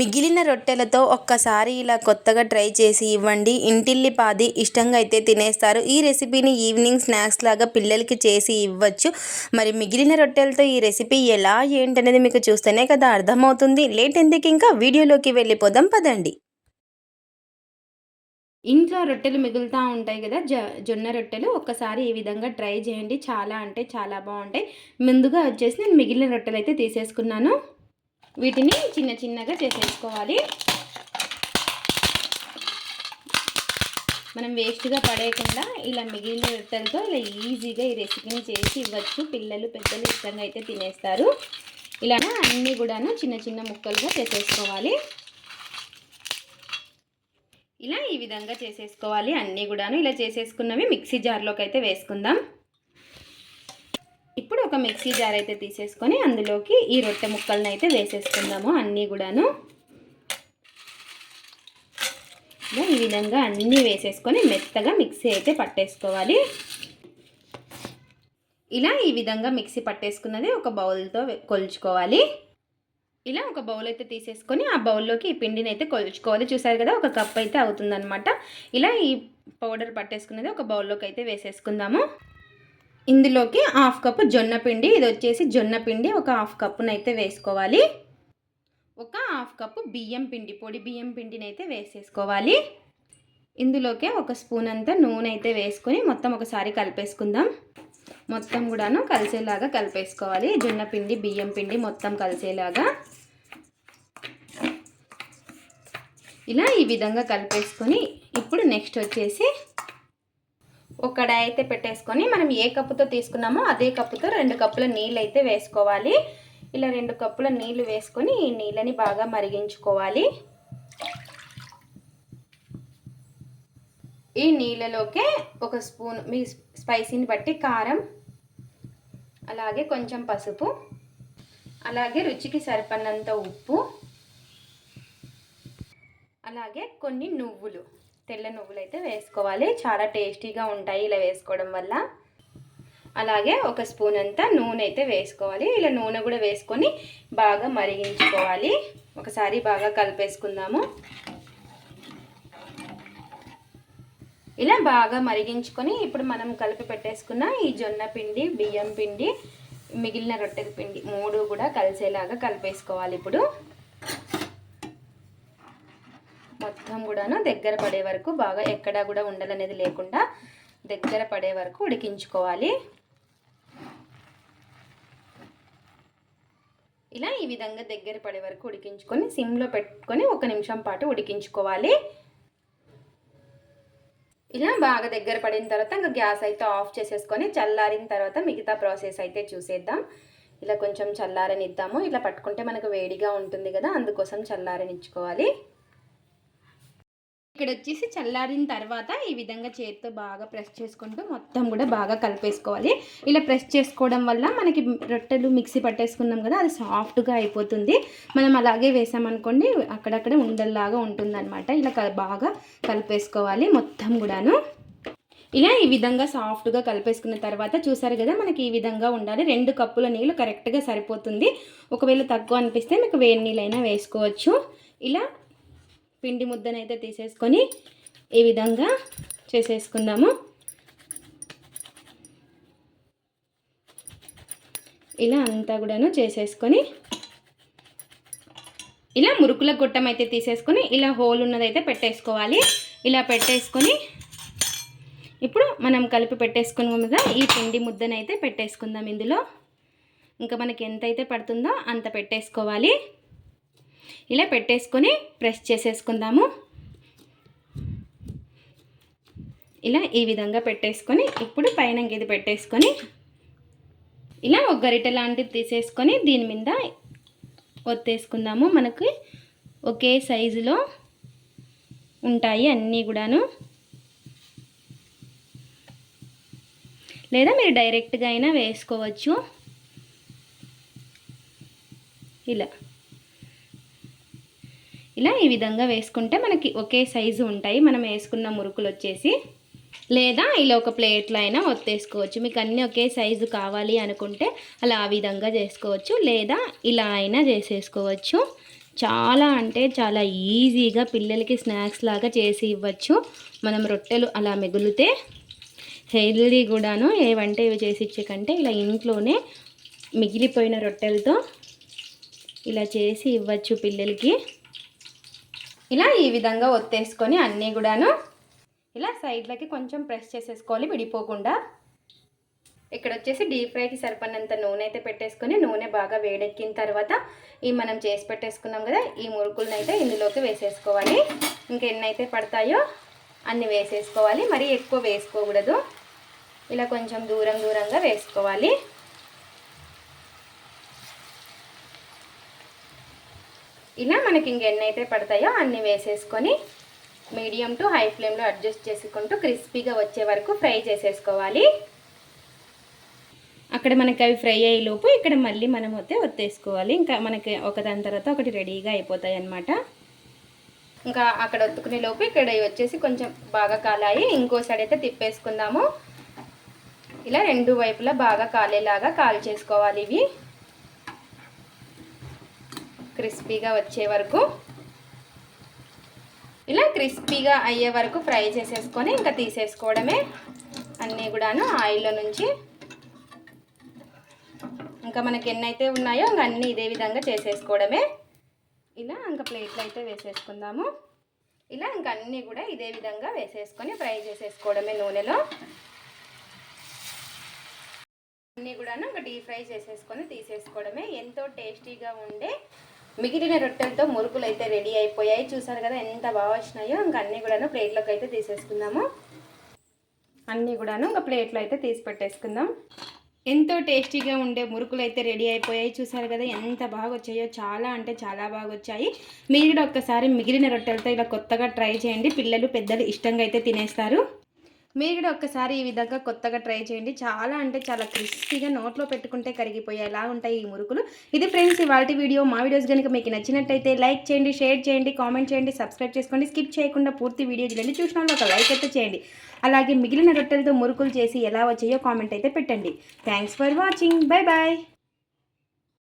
మిగిలిన రొట్టెలతో ఒక్కసారి ఇలా కొత్తగా ట్రై చేసి ఇవ్వండి. ఇంటిల్లిపాది ఇష్టంగా అయితే తినేస్తారు. ఈ రెసిపీని ఈవినింగ్ స్నాక్స్ లాగా పిల్లలకి చేసి ఇవ్వచ్చు. మరి మిగిలిన రొట్టెలతో ఈ రెసిపీ ఎలా ఏంటనేది మీకు చూస్తేనే కదా అర్థమవుతుంది. లేట్ ఎందుకు, ఇంకా వీడియోలోకి వెళ్ళిపోదాం పదండి. ఇంట్లో రొట్టెలు మిగులుతూ ఉంటాయి కదా, జొన్న రొట్టెలు. ఒక్కసారి ఈ విధంగా ట్రై చేయండి. చాలా అంటే చాలా బాగుంటాయి. ముందుగా వచ్చేసి నేను మిగిలిన రొట్టెలు అయితే తీసేసుకున్నాను. వీటిని చిన్న చిన్నగా చేసేసుకోవాలి. మనం వేస్ట్గా పడేయకుండా ఇలా మిగిలిన రొట్టెలతో ఇలా ఈజీగా ఈ రెసిపీని చేసి ఇవ్వచ్చు. పిల్లలు పెద్దలు ఇష్టంగా అయితే తినేస్తారు. ఇలా అన్నీ కూడాను చిన్న చిన్న ముక్కలుగా చేసేసుకోవాలి. ఇలా ఈ విధంగా చేసేసుకోవాలి. అన్నీ కూడాను ఇలా చేసేసుకున్నవి మిక్సీ జార్లోకి అయితే వేసుకుందాం. ఇప్పుడు ఒక మిక్సీ జార్ అయితే తీసేసుకొని అందులోకి ఈ రొట్టె ముక్కలను అయితే వేసేసుకుందాము. అన్నీ కూడాను ఈ విధంగా అన్నీ వేసేసుకొని మెత్తగా మిక్సీ అయితే పట్టేసుకోవాలి. ఇలా ఈ విధంగా మిక్సీ పట్టేసుకున్నది ఒక బౌల్తో కొలుచుకోవాలి. ఇలా ఒక బౌల్ అయితే తీసేసుకొని ఆ బౌల్లోకి ఈ పిండిని అయితే కొలుచుకోవాలి. చూసారు కదా, ఒక కప్ అయితే అవుతుందన్నమాట. ఇలా ఈ పౌడర్ పట్టేసుకున్నది ఒక బౌల్లోకి అయితే వేసేసుకుందాము. ఇందులోకి హాఫ్ కప్పు జొన్న పిండి, ఇది వచ్చేసి జొన్న పిండి ఒక హాఫ్ కప్పునైతే వేసుకోవాలి. ఒక హాఫ్ కప్పు బియ్యం పిండి, పొడి బియ్యం పిండిని అయితే వేసేసుకోవాలి. ఇందులోకి ఒక స్పూన్ అంతా నూనె అయితే వేసుకొని మొత్తం ఒకసారి కలిపేసుకుందాం. మొత్తం కూడాను కలిసేలాగా కలిపేసుకోవాలి. జొన్న పిండి బియ్యం పిండి మొత్తం కలిసేలాగా ఇలా ఈ విధంగా కలిపేసుకొని ఇప్పుడు నెక్స్ట్ వచ్చేసి ఒక కడాయి అయితే పెట్టేసుకొని మనం ఏ కప్పుతో తీసుకున్నామో అదే కప్పుతో 2 కప్పుల నీళ్ళు అయితే వేసుకోవాలి. ఇలా 2 కప్పుల నీళ్ళు వేసుకొని ఈ నీళ్ళని బాగా మరిగించుకోవాలి. ఈ నీళ్ళలోకే ఒక స్పూన్ మీ స్పైసీని బట్టి కారం, అలాగే కొంచెం పసుపు, అలాగే రుచికి సరిపడినంత ఉప్పు, అలాగే కొన్ని నువ్వులు, తెల్ల నువ్వులు అయితే వేసుకోవాలి. చాలా టేస్టీగా ఉంటాయి ఇలా వేసుకోవడం వల్ల. అలాగే ఒక స్పూన్ అంతా నూనె అయితే వేసుకోవాలి. ఇలా నూనె కూడా వేసుకొని బాగా మరిగించుకోవాలి. ఒకసారి బాగా కలిపేసుకుందాము. ఇలా బాగా మరిగించుకొని ఇప్పుడు మనం కలిపి పెట్టేసుకున్న ఈ జొన్న పిండి, బియ్యం పిండి, మిగిలిన రొట్టెల పిండి 3 కూడా కలిసేలాగా కలిపేసుకోవాలి. ఇప్పుడు మొత్తం కూడాను దగ్గర పడే వరకు బాగా ఎక్కడా కూడా ఉండలనేది లేకుండా దగ్గర పడే వరకు ఉడికించుకోవాలి. ఇలా ఈ విధంగా దగ్గర పడే వరకు ఉడికించుకొని సిమ్లో పెట్టుకొని 1 నిమిషం పాటు ఉడికించుకోవాలి. ఇలా బాగా దగ్గర పడిన తర్వాత ఇంకా గ్యాస్ అయితే ఆఫ్ చేసేసుకొని చల్లారిన తర్వాత మిగతా ప్రాసెస్ అయితే చూసేద్దాం. ఇలా కొంచెం చల్లారనిద్దాము. ఇలా పట్టుకుంటే మనకు వేడిగా ఉంటుంది కదా, అందుకోసం చల్లారనిచ్చుకోవాలి. ఇక్కడ వచ్చేసి చల్లారిన తర్వాత ఈ విధంగా చేతితో బాగా ప్రెస్ చేసుకుంటూ మొత్తం కూడా బాగా కలిపేసుకోవాలి. ఇలా ప్రెస్ చేసుకోవడం వల్ల మనకి రొట్టెలు మిక్సీ పట్టేసుకున్నాం కదా, అది సాఫ్ట్గా అయిపోతుంది. మనం అలాగే వేసామనుకోండి అక్కడక్కడ ఉండల్లాగా ఉంటుందన్నమాట. ఇలా బాగా కలిపేసుకోవాలి మొత్తం కూడాను. ఇలా ఈ విధంగా సాఫ్ట్గా కలిపేసుకున్న తర్వాత చూసారు కదా, మనకి ఈ విధంగా ఉండాలి. 2 కప్పుల నీళ్ళు కరెక్ట్గా సరిపోతుంది. ఒకవేళ తక్కువ అనిపిస్తే మీకు వేడి నీళ్ళైనా వేసుకోవచ్చు. ఇలా పిండి ముద్దనైతే తీసేసుకొని ఈ విధంగా చేసేసుకుందాము. ఇలా అంతా కూడాను చేసేసుకొని ఇలా మురుకుల గొట్టం అయితే తీసేసుకొని ఇలా హోల్ ఉన్నదైతే పెట్టేసుకోవాలి. ఇలా పెట్టేసుకొని ఇప్పుడు మనం కలిపి పెట్టేసుకున్నాం కదా, ఈ పిండి ముద్దనైతే పెట్టేసుకుందాం. ఇందులో ఇంకా మనకి ఎంతైతే పడుతుందో అంత పెట్టేసుకోవాలి. ఇలా పెట్టేసుకొని ప్రెస్ చేసేసుకుందాము. ఇలా ఈ విధంగా పెట్టేసుకొని ఇప్పుడు పైన ఇది పెట్టేసుకొని ఇలా ఒక గరిటె లాంటిది తీసేసుకొని దీని మీద ఒత్తేసుకుందాము. మనకి ఒకే సైజులో ఉంటాయి అన్నీ కూడాను. లేదా మీరు డైరెక్ట్గా అయినా వేసుకోవచ్చు. ఇలా ఈ విధంగా వేసుకుంటే మనకి ఒకే సైజు ఉంటాయి మనం వేసుకున్న మురుకులు వచ్చేసి. లేదా ఇలా ఒక ప్లేట్లో అయినా ఒత్తేసుకోవచ్చు. మీకు అన్నీ ఒకే సైజు కావాలి అనుకుంటే అలా ఆ విధంగా చేసుకోవచ్చు. లేదా ఇలా అయినా చేసేసుకోవచ్చు. చాలా అంటే చాలా ఈజీగా పిల్లలకి స్నాక్స్ లాగా చేసి ఇవ్వచ్చు. మనం రొట్టెలు అలా మిగిలితే హెల్దీ కూడాను, ఏవంటే ఇవి చేసి ఇచ్చే కంటే ఇలా ఇంట్లోనే మిగిలిపోయిన రొట్టెలతో ఇలా చేసి ఇవ్వచ్చు పిల్లలకి. ఇలా ఈ విధంగా ఒత్తేసుకొని అన్నీ కూడాను ఇలా సైడ్లకి కొంచెం ప్రెస్ చేసేసుకోవాలి విడిపోకుండా. ఇక్కడ వచ్చేసి డీప్ ఫ్రైకి సరిపడినంత నూనె అయితే పెట్టేసుకొని, నూనె బాగా వేడెక్కిన తర్వాత ఈ మనం చేసి పెట్టేసుకున్నాం కదా ఈ మురుకులను అయితే ఇందులోకి వేసేసుకోవాలి. ఇంకా ఎన్నైతే పడతాయో అన్ని వేసేసుకోవాలి, మరీ ఎక్కువ వేసుకోకూడదు. ఇలా కొంచెం దూరంగా వేసుకోవాలి. ఇలా మనకి ఇంకెన్నైతే పడతాయో అన్ని వేసేసుకొని మీడియం టు హై ఫ్లేమ్లో అడ్జస్ట్ చేసుకుంటూ క్రిస్పీగా వచ్చే వరకు ఫ్రై చేసేసుకోవాలి. అక్కడ మనకి అవి ఫ్రై అయ్యేలోపు ఇక్కడ మళ్ళీ మనం ఒత్తేసుకోవాలి. ఇంకా మనకి ఒకదాని తర్వాత ఒకటి రెడీగా అయిపోతాయి అన్నమాట. ఇంకా అక్కడ ఒత్తుకునే లోపు ఇక్కడ వచ్చేసి కొంచెం బాగా కాలాయి. ఇంకో సైడ్ అయితే తిప్పేసుకుందాము. ఇలా రెండు వైపులా బాగా కాలేలాగా కాల్చేసుకోవాలి. ఇవి క్రిస్పీగా వచ్చే వరకు ఇలా క్రిస్పీగా అయ్యే వరకు ఫ్రై చేసేసుకొని ఇంకా తీసేసుకోవడమే అన్నీ కూడాను ఆయిల్లో నుంచి. ఇంకా మనకి ఎన్నైతే ఉన్నాయో ఇంకా అన్నీ ఇదే విధంగా చేసేసుకోవడమే. ఇలా ఇంకా ప్లేట్లో అయితే వేసేసుకుందాము. ఇలా ఇంకా అన్నీ కూడా ఇదే విధంగా వేసేసుకొని ఫ్రై చేసేసుకోవడమే నూనెలో. అన్నీ కూడాను ఇంకా డీప్ ఫ్రై చేసేసుకొని తీసేసుకోవడమే. ఎంతో టేస్టీగా ఉండే మిగిలిన రొట్టెలతో మురుకులు అయితే రెడీ అయిపోయాయి. చూసారు కదా ఎంత బాగా వచ్చినాయో. ఇంకా అన్నీ కూడాను ప్లేట్లోకి అయితే తీసేసుకుందాము. అన్నీ కూడాను ఇంకా ప్లేట్లో అయితే తీసి పెట్టేసుకుందాం. ఎంతో టేస్టీగా ఉండే మురుకులు అయితే రెడీ అయిపోయాయి. చూసారు కదా ఎంత బాగా వచ్చాయో. చాలా అంటే చాలా బాగా వచ్చాయి. మీరు కూడా ఒక్కసారి మిగిలిన రొట్టెలతో ఇలా కొత్తగా ట్రై చేయండి. పిల్లలు పెద్దలు ఇష్టంగా అయితే తినేస్తారు. మీరు కూడా ఒక్కసారి ఈ విధంగా కొత్తగా ట్రై చేయండి. చాలా అంటే చాలా క్రిస్పీగా నోట్లో పెట్టుకుంటే కరిగిపోయేలా ఉంటాయి ఈ మురుకులు. ఇది ఫ్రెండ్స్ ఇవాల్టి వీడియో. మా వీడియోస్ కనుక మీకు నచ్చినట్టయితే లైక్ చేయండి, షేర్ చేయండి, కామెంట్ చేయండి, సబ్స్క్రైబ్ చేసుకోండి. స్కిప్ చేయకుండా పూర్తి వీడియో చూడండి. చూసిన వాళ్ళు ఒక లైక్ అయితే చేయండి. అలాగే మిగిలిన రొట్టెలతో మురుకులు చేసి ఎలా వచ్చాయో కామెంట్ అయితే పెట్టండి. Thanks for watching. Bye bye.